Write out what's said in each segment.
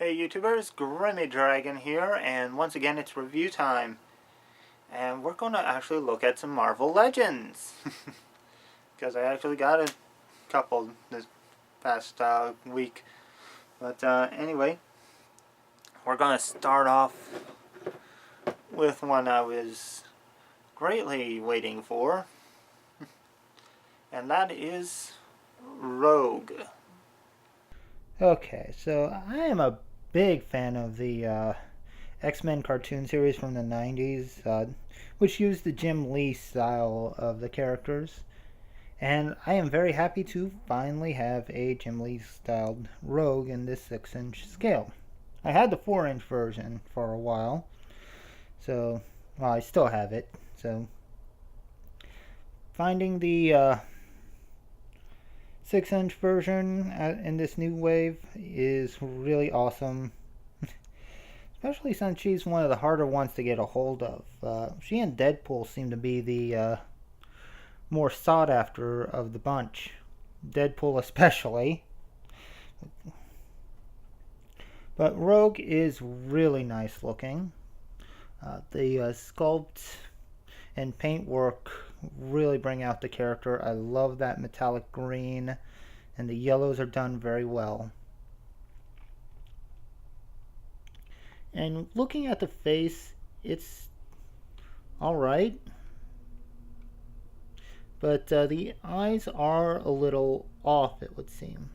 Hey YouTubers, Grimmy Dragon here, and once again it's review time. And we're going to actually look at some Marvel Legends. Because I actually got a couple this past week. But anyway, we're going to start off with one I was greatly waiting for. And that is Rogue. Okay, so I am a big fan of the X-Men cartoon series from the 90s, which used the Jim Lee style of the characters. And I am very happy to finally have a Jim Lee styled Rogue in this 6-inch scale. I had the 4-inch version for a while, so, well, I still have it, so finding the 6-inch version in this new wave is really awesome. Especially since she's one of the harder ones to get a hold of. She and Deadpool seem to be the more sought after of the bunch. Deadpool especially. But Rogue is really nice looking. The sculpt and paintwork really bring out the character. I love that metallic green, and the yellows are done very well. And looking at the face, it's alright. But the eyes are a little off, it would seem.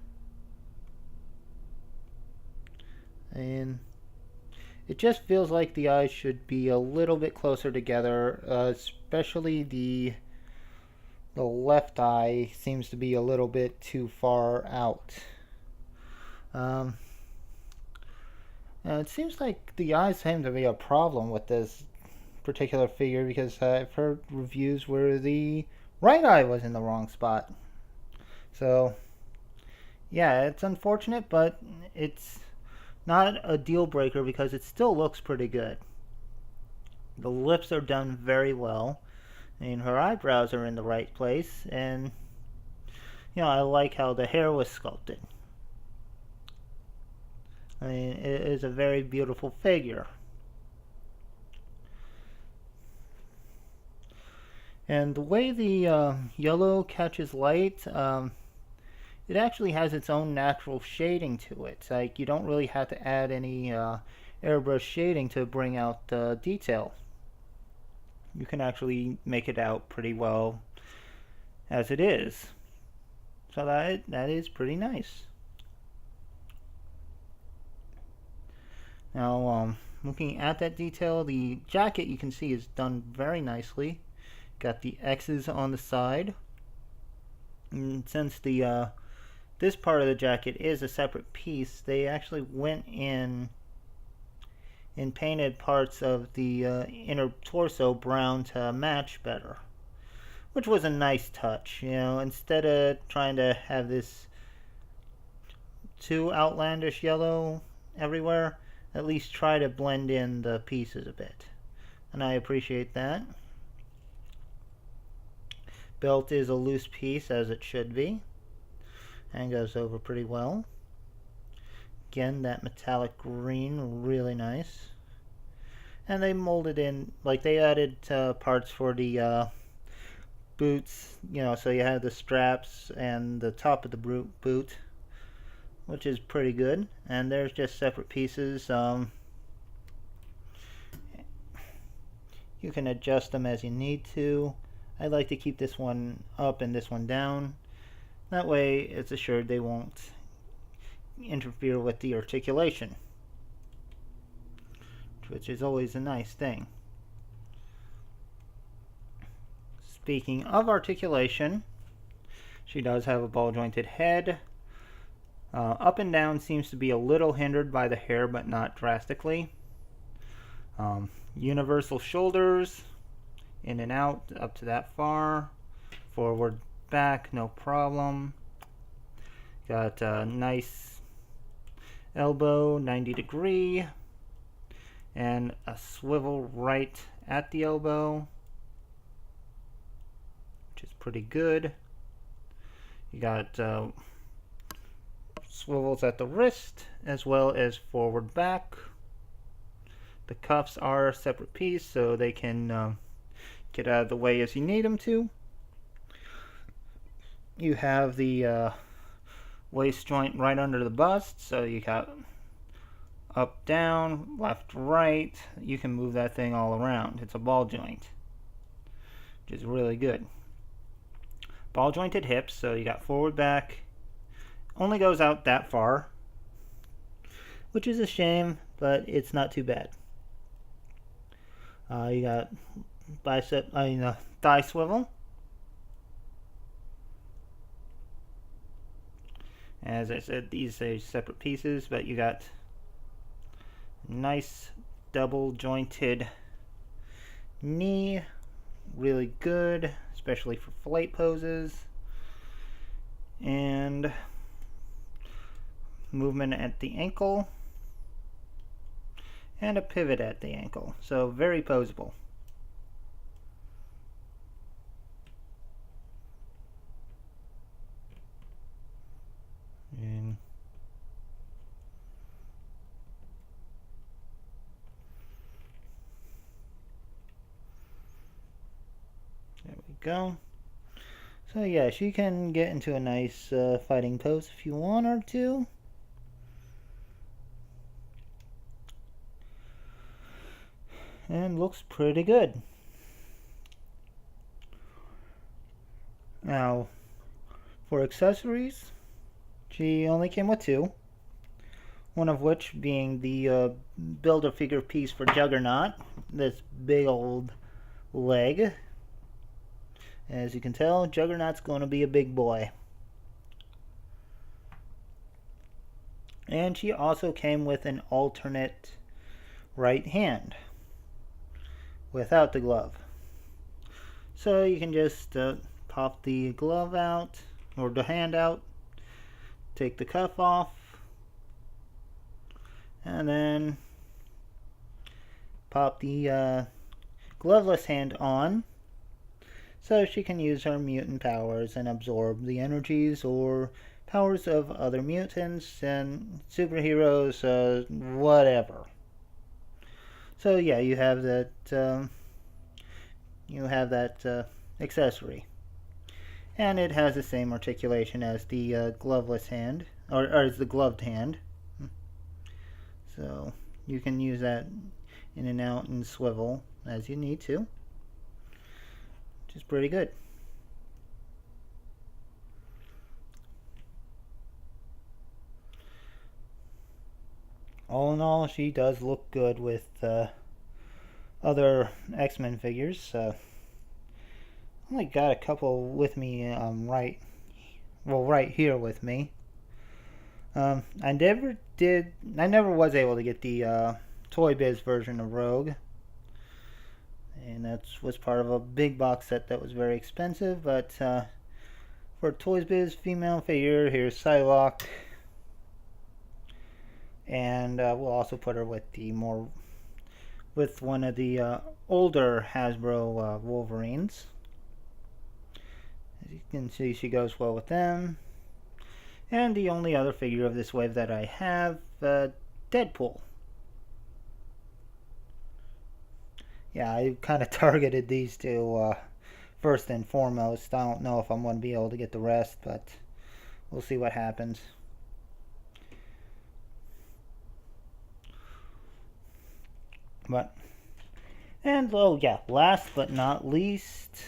And it just feels like the eyes should be a little bit closer together, especially the left eye seems to be a little bit too far out. It seems like the eyes seem to be a problem with this particular figure because I've heard reviews where the right eye was in the wrong spot. So, yeah, it's unfortunate, but it's not a deal breaker because it still looks pretty good. The lips are done very well, and her eyebrows are in the right place, and I like how the hair was sculpted. I mean, it is a very beautiful figure. And the way the yellow catches light, it actually has its own natural shading to it. Like, you don't really have to add any airbrush shading to bring out detail. You can actually make it out pretty well as it is. So that is pretty nice. Now, looking at that detail, the jacket you can see is done very nicely. Got the X's on the side. And since the this part of the jacket is a separate piece, they actually went in and painted parts of the inner torso brown to match better, which was a nice touch. Instead of trying to have this too outlandish yellow everywhere, at least try to blend in the pieces a bit, and I appreciate that. Belt is a loose piece, as it should be, and goes over pretty well. Again, that metallic green, really nice. And they molded in, like, they added parts for the boots, so you have the straps and the top of the boot, which is pretty good. And there's just separate pieces. You can adjust them as you need to. I like to keep this one up and this one down. That way it's assured they won't interfere with the articulation, which is always a nice thing. Speaking of articulation, she does have a ball jointed head. Up and down seems to be a little hindered by the hair, but not drastically. Universal shoulders, in and out up to that far. Forward, back, no problem. Got a nice elbow, 90 degree, and a swivel right at the elbow, which is pretty good. You got swivels at the wrist as well as forward back. The cuffs are a separate piece so they can get out of the way as you need them to. You have the waist joint right under the bust, so you got up, down, left, right. You can move that thing all around. It's a ball joint, which is really good. Ball jointed hips, so you got forward, back. Only goes out that far, which is a shame, but it's not too bad. You got thigh swivel. As I said, these are separate pieces, but you got nice double jointed knee, really good, especially for flight poses, and movement at the ankle, and a pivot at the ankle, so very posable. And there we go. So yeah, she can get into a nice fighting pose if you want her to. And looks pretty good. Now, for accessories, she only came with two. One of which being the Build-A-Figure piece for Juggernaut. This big old leg. As you can tell, Juggernaut's going to be a big boy. And she also came with an alternate right hand without the glove. So you can just pop the glove out, or the hand out, take the cuff off, and then pop the gloveless hand on, so she can use her mutant powers and absorb the energies or powers of other mutants and superheroes, whatever. So yeah, you have that accessory, and it has the same articulation as the gloveless hand, or as the gloved hand. So you can use that in and out and swivel as you need to, which is pretty good. All in all, she does look good with other X-Men figures. Only got a couple with me right here with me. I never was able to get the Toy Biz version of Rogue, and that was part of a big box set that was very expensive. But for Toys Biz female figure, here's Psylocke, and we'll also put her with one of the older Hasbro Wolverines. As you can see, she goes well with them. And the only other figure of this wave that I have, Deadpool. Yeah, I kind of targeted these two first and foremost. I don't know if I'm going to be able to get the rest, but we'll see what happens. Last but not least,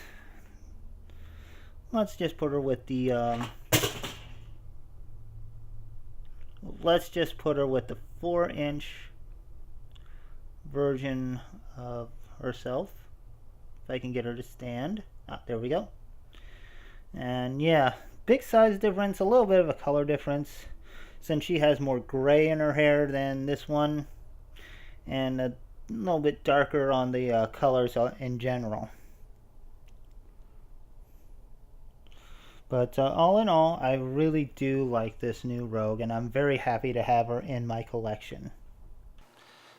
let's just put her with the 4-inch version of herself. If I can get her to stand. There we go. And yeah, big size difference, a little bit of a color difference, since she has more gray in her hair than this one, and a little bit darker on the colors in general. But all in all, I really do like this new Rogue, and I'm very happy to have her in my collection.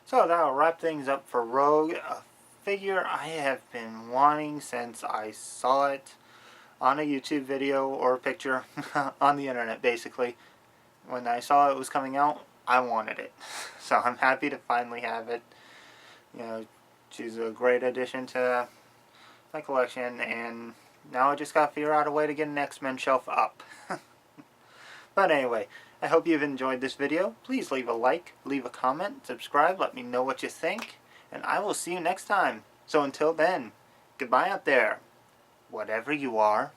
So that'll wrap things up for Rogue, a figure I have been wanting since I saw it on a YouTube video or a picture on the internet, basically. When I saw it was coming out, I wanted it. So I'm happy to finally have it. You know, she's a great addition to my collection, and now I just gotta figure out a way to get an X-Men shelf up. But anyway, I hope you've enjoyed this video. Please leave a like, leave a comment, subscribe, let me know what you think, and I will see you next time. So until then, goodbye out there, whatever you are.